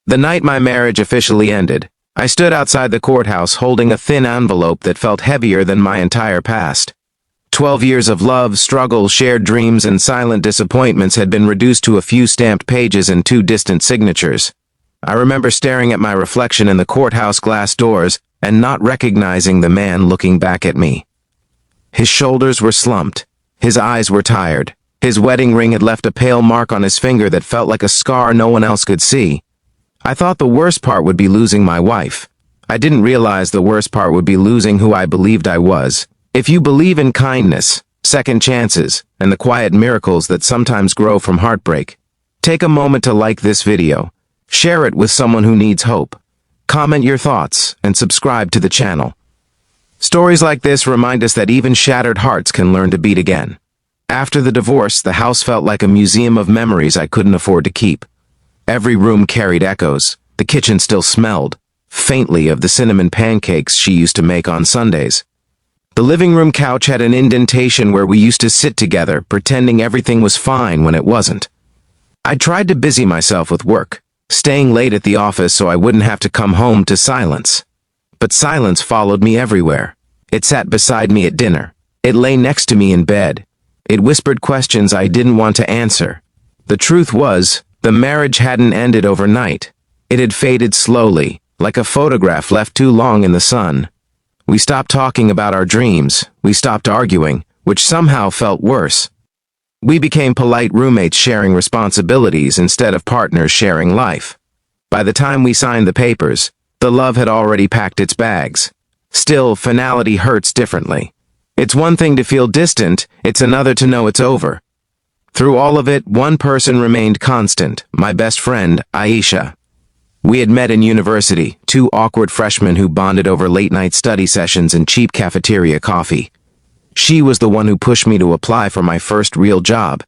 The night my marriage officially ended, I stood outside the courthouse holding a thin envelope that felt heavier than my entire past. 12 years of love, struggle, shared dreams, and silent disappointments had been reduced to a few stamped pages and 2 distant signatures. I remember staring at my reflection in the courthouse glass doors and not recognizing the man looking back at me. His shoulders were slumped. His eyes were tired. His wedding ring had left a pale mark on his finger that felt like a scar no one else could see. I thought the worst part would be losing my wife. I didn't realize the worst part would be losing who I believed I was. If you believe in kindness, second chances, and the quiet miracles that sometimes grow from heartbreak, take a moment to like this video. Share it with someone who needs hope. Comment your thoughts and subscribe to the channel. Stories like this remind us that even shattered hearts can learn to beat again. After the divorce, the house felt like a museum of memories I couldn't afford to keep. Every room carried echoes. The kitchen still smelled, faintly, of the cinnamon pancakes she used to make on Sundays. The living room couch had an indentation where we used to sit together, pretending everything was fine when it wasn't. I tried to busy myself with work, staying late at the office so I wouldn't have to come home to silence. But silence followed me everywhere. It sat beside me at dinner. It lay next to me in bed. It whispered questions I didn't want to answer. The truth was, the marriage hadn't ended overnight. It had faded slowly, like a photograph left too long in the sun. We stopped talking about our dreams. We stopped arguing, which somehow felt worse. We became polite roommates sharing responsibilities instead of partners sharing life. By the time we signed the papers, the love had already packed its bags. Still, finality hurts differently. It's one thing to feel distant, it's another to know it's over. Through all of it, one person remained constant, my best friend, Aisha. We had met in university, 2 awkward freshmen who bonded over late-night study sessions and cheap cafeteria coffee. She was the one who pushed me to apply for my first real job.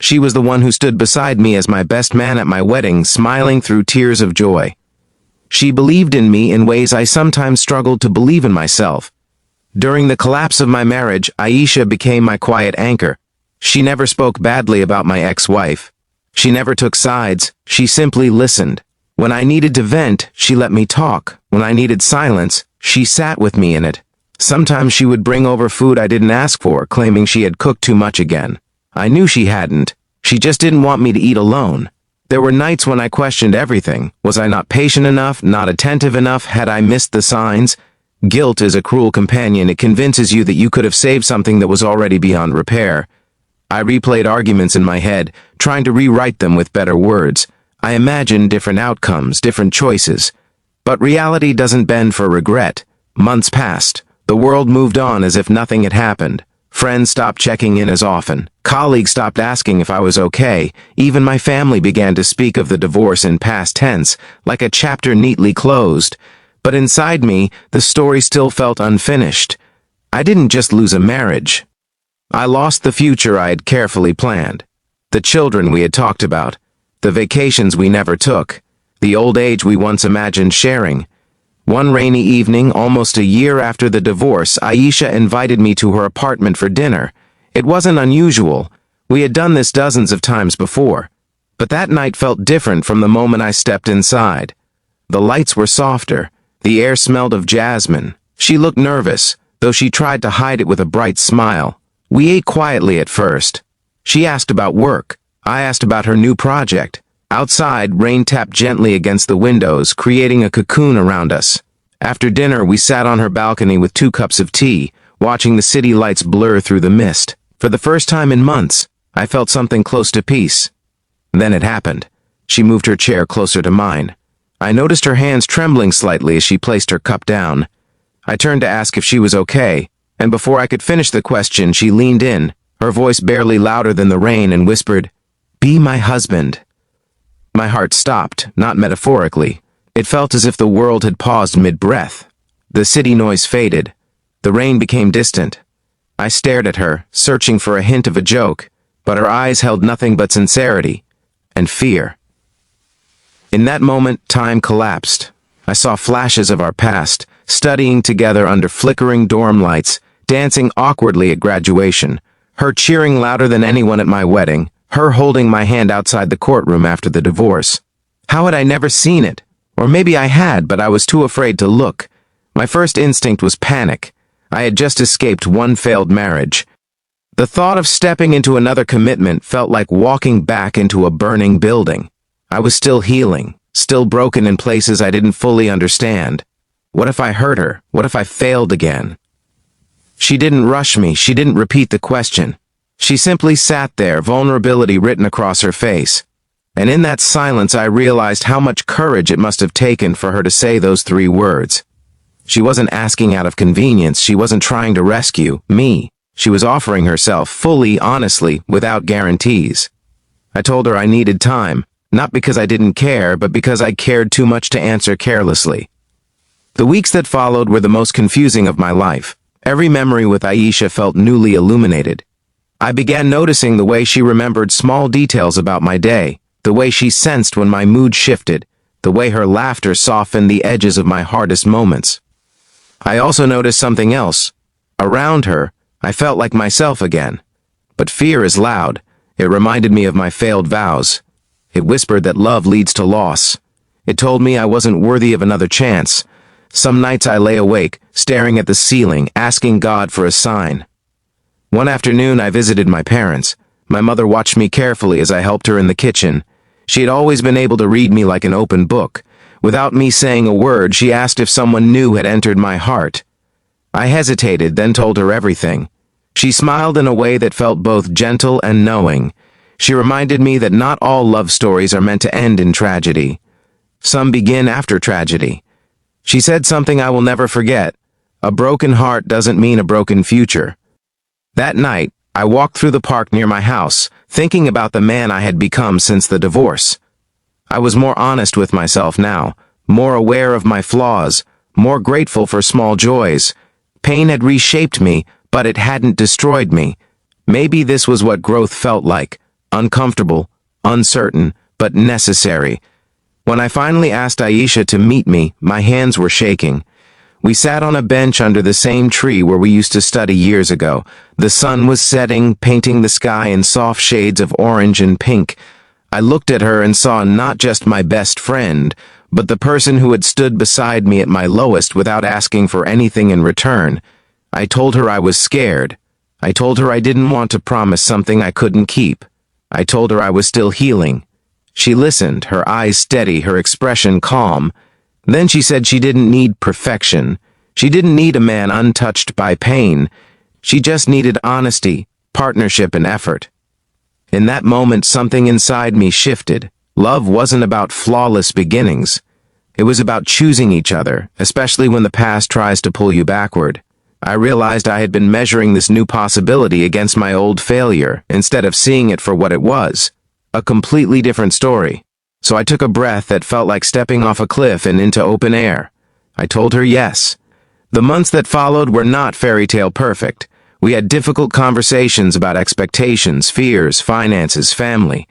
She was the one who stood beside me as my best man at my wedding, smiling through tears of joy. She believed in me in ways I sometimes struggled to believe in myself. During the collapse of my marriage, Aisha became my quiet anchor. She never spoke badly about my ex-wife. She never took sides. She simply listened. When I needed to vent, she let me talk. When I needed silence, she sat with me in it. Sometimes she would bring over food I didn't ask for, claiming she had cooked too much again. I knew she hadn't. She just didn't want me to eat alone. There were nights when I questioned everything. Was I not patient enough? Not attentive enough? Had I missed the signs? Guilt is a cruel companion. It convinces you that you could have saved something that was already beyond repair. I replayed arguments in my head, trying to rewrite them with better words. I imagined different outcomes, different choices. But reality doesn't bend for regret. Months passed. The world moved on as if nothing had happened. Friends stopped checking in as often. Colleagues stopped asking if I was okay. Even my family began to speak of the divorce in past tense, like a chapter neatly closed. But inside me, the story still felt unfinished. I didn't just lose a marriage. I lost the future I had carefully planned. The children we had talked about. The vacations we never took. The old age we once imagined sharing. One rainy evening, almost a year after the divorce, Aisha invited me to her apartment for dinner. It wasn't unusual. We had done this dozens of times before. But that night felt different from the moment I stepped inside. The lights were softer. The air smelled of jasmine. She looked nervous, though she tried to hide it with a bright smile. We ate quietly at first. She asked about work. I asked about her new project. Outside, rain tapped gently against the windows, creating a cocoon around us. After dinner, we sat on her balcony with 2 cups of tea, watching the city lights blur through the mist. For the first time in months, I felt something close to peace. Then it happened. She moved her chair closer to mine. I noticed her hands trembling slightly as she placed her cup down. I turned to ask if she was okay, and before I could finish the question, she leaned in, her voice barely louder than the rain, and whispered, "Be my husband." My heart stopped, not metaphorically. It felt as if the world had paused mid-breath. The city noise faded. The rain became distant. I stared at her, searching for a hint of a joke, but her eyes held nothing but sincerity and fear. In that moment, time collapsed. I saw flashes of our past, studying together under flickering dorm lights, dancing awkwardly at graduation, her cheering louder than anyone at my wedding, her holding my hand outside the courtroom after the divorce. How had I never seen it? Or maybe I had, but I was too afraid to look. My first instinct was panic. I had just escaped one failed marriage. The thought of stepping into another commitment felt like walking back into a burning building. I was still healing, still broken in places I didn't fully understand. What if I hurt her? What if I failed again? She didn't rush me. She didn't repeat the question. She simply sat there, vulnerability written across her face. And in that silence, I realized how much courage it must have taken for her to say those 3 words. She wasn't asking out of convenience. She wasn't trying to rescue me. She was offering herself fully, honestly, without guarantees. I told her I needed time, not because I didn't care, but because I cared too much to answer carelessly. The weeks that followed were the most confusing of my life. Every memory with Aisha felt newly illuminated. I began noticing the way she remembered small details about my day, the way she sensed when my mood shifted, the way her laughter softened the edges of my hardest moments. I also noticed something else. Around her, I felt like myself again. But fear is loud. It reminded me of my failed vows. It whispered that love leads to loss. It told me I wasn't worthy of another chance. Some nights I lay awake, staring at the ceiling, asking God for a sign. One afternoon I visited my parents. My mother watched me carefully as I helped her in the kitchen. She had always been able to read me like an open book. Without me saying a word, she asked if someone new had entered my heart. I hesitated, then told her everything. She smiled in a way that felt both gentle and knowing. She reminded me that not all love stories are meant to end in tragedy. Some begin after tragedy. She said something I will never forget. A broken heart doesn't mean a broken future. That night, I walked through the park near my house, thinking about the man I had become since the divorce. I was more honest with myself now, more aware of my flaws, more grateful for small joys. Pain had reshaped me, but it hadn't destroyed me. Maybe this was what growth felt like, uncomfortable, uncertain, but necessary. When I finally asked Aisha to meet me, my hands were shaking. We sat on a bench under the same tree where we used to study years ago. The sun was setting, painting the sky in soft shades of orange and pink. I looked at her and saw not just my best friend, but the person who had stood beside me at my lowest without asking for anything in return. I told her I was scared. I told her I didn't want to promise something I couldn't keep. I told her I was still healing. She listened, her eyes steady, her expression calm. Then she said she didn't need perfection. She didn't need a man untouched by pain. She just needed honesty, partnership, and effort. In that moment, something inside me shifted. Love wasn't about flawless beginnings. It was about choosing each other, especially when the past tries to pull you backward. I realized I had been measuring this new possibility against my old failure, instead of seeing it for what it was. A completely different story. So I took a breath that felt like stepping off a cliff and into open air. I told her yes. The months that followed were not fairy tale perfect. We had difficult conversations about expectations, fears, finances, family.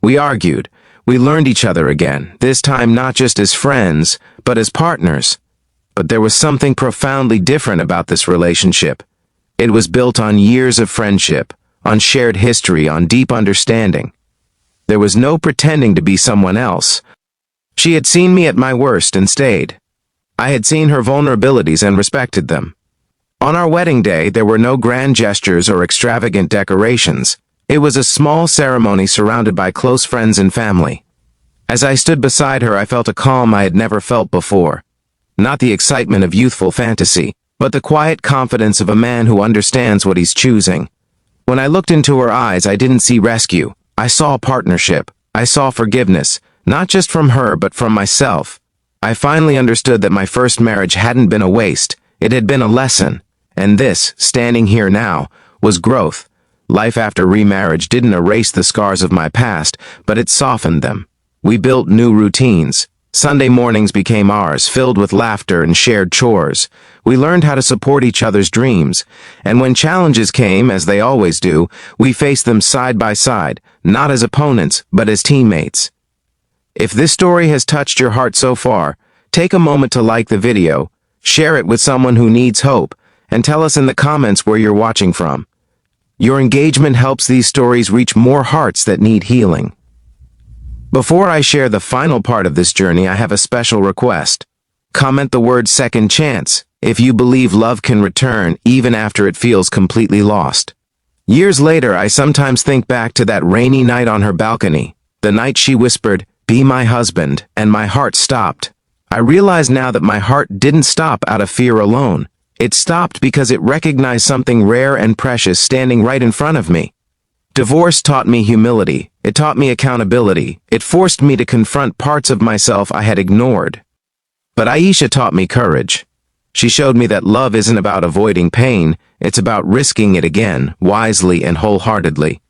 We argued. We learned each other again, this time not just as friends, but as partners. But there was something profoundly different about this relationship. It was built on years of friendship, on shared history, on deep understanding. There was no pretending to be someone else. She had seen me at my worst and stayed. I had seen her vulnerabilities and respected them. On our wedding day, there were no grand gestures or extravagant decorations. It was a small ceremony surrounded by close friends and family. As I stood beside her, I felt a calm I had never felt before. Not the excitement of youthful fantasy, but the quiet confidence of a man who understands what he's choosing. When I looked into her eyes, I didn't see rescue. I saw partnership. I saw forgiveness, not just from her, but from myself. I finally understood that my first marriage hadn't been a waste. It had been a lesson. And this, standing here now, was growth. Life after remarriage didn't erase the scars of my past, but it softened them. We built new routines. Sunday mornings became ours, filled with laughter and shared chores. We learned how to support each other's dreams. And when challenges came, as they always do, we faced them side by side, not as opponents, but as teammates. If this story has touched your heart so far, take a moment to like the video, share it with someone who needs hope, and tell us in the comments where you're watching from. Your engagement helps these stories reach more hearts that need healing. Before I share the final part of this journey, I have a special request. Comment the word second chance if you believe love can return even after it feels completely lost. Years later, I sometimes think back to that rainy night on her balcony, the night she whispered, "Be my husband," and my heart stopped. I realize now that my heart didn't stop out of fear alone. It stopped because it recognized something rare and precious standing right in front of me. Divorce taught me humility. It taught me accountability. It forced me to confront parts of myself I had ignored. But Aisha taught me courage. She showed me that love isn't about avoiding pain, it's about risking it again, wisely and wholeheartedly.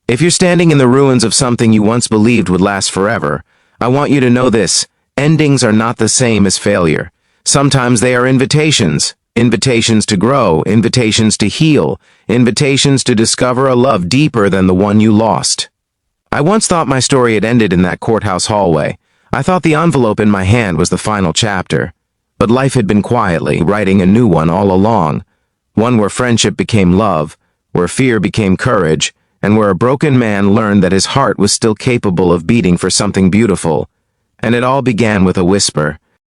If you're standing in the ruins of something you once believed would last forever, I want you to know this: endings are not the same as failure. Sometimes they are invitations. Invitations to grow, invitations to heal, invitations to discover a love deeper than the one you lost. I once thought my story had ended in that courthouse hallway. I thought the envelope in my hand was the final chapter. But life had been quietly writing a new one all along. One where friendship became love, where fear became courage, and where a broken man learned that his heart was still capable of beating for something beautiful. And it all began with a whisper.